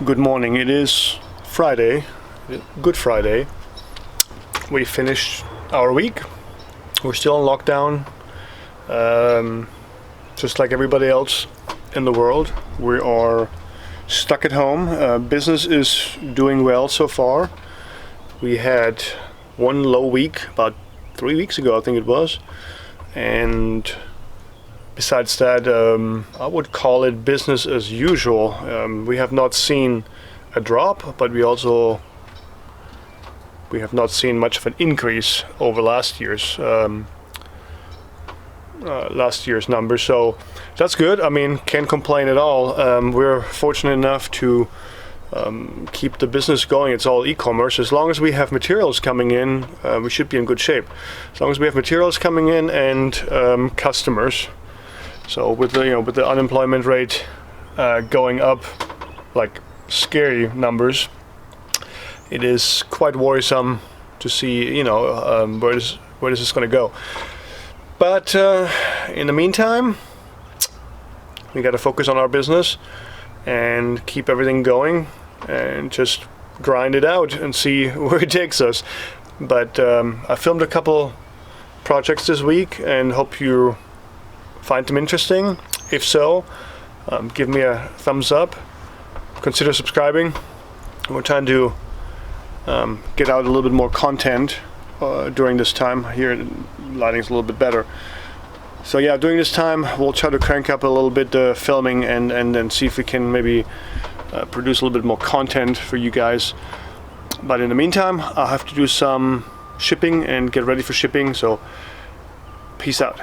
Good morning. It is Friday, Good Friday. We finished our week. We're still in lockdown, just like everybody else in the world. We are stuck at home. Business is doing well so far. We had one low week about 3 weeks ago, I think it was, and besides that, I would call it business as usual. We have not seen a drop, but we have not seen much of an increase over last year's numbers. So that's good. I mean, can't complain at all. We're fortunate enough to keep the business going. It's all e-commerce. As long as we have materials coming in, we should be in good shape. As long as we have materials coming in and customers. So with the unemployment rate going up like scary numbers, it is quite worrisome to see where this is going to go. But in the meantime, we got to focus on our business and keep everything going and just grind it out and see where it takes us. But I filmed a couple projects this week and hope you find them interesting. If so, give me a thumbs up. Consider subscribing. We're trying to get out a little bit more content during this time. Here, lighting's a little bit better. So yeah, during this time, we'll try to crank up a little bit the filming and then see if we can maybe produce a little bit more content for you guys. But in the meantime, I'll have to do some shipping and get ready for shipping. So peace out.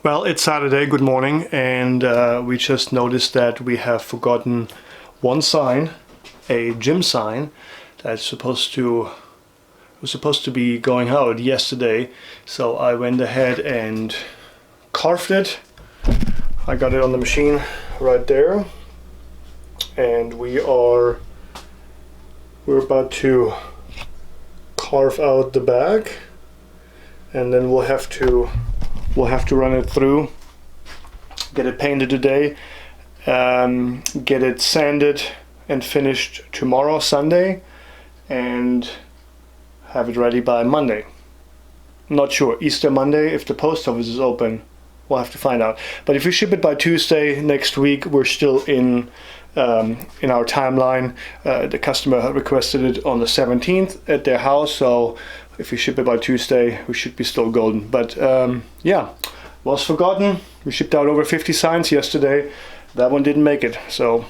Well, it's Saturday, good morning, and we just noticed that we have forgotten one sign, a gym sign, that's supposed to be going out yesterday. So I went ahead and carved it. I got it on the machine right there, and we are we're about to carve out the back, and then we'll have to run it through, get it painted today, get it sanded and finished tomorrow, Sunday, and have it ready by Monday. Not sure, Easter Monday, if the post office is open, we'll have to find out. But if we ship it by Tuesday next week, we're still in our timeline. The customer had requested it on the 17th at their house, so if we ship it by Tuesday, we should be still golden. But yeah, was forgotten. We shipped out over 50 signs yesterday. That one didn't make it, so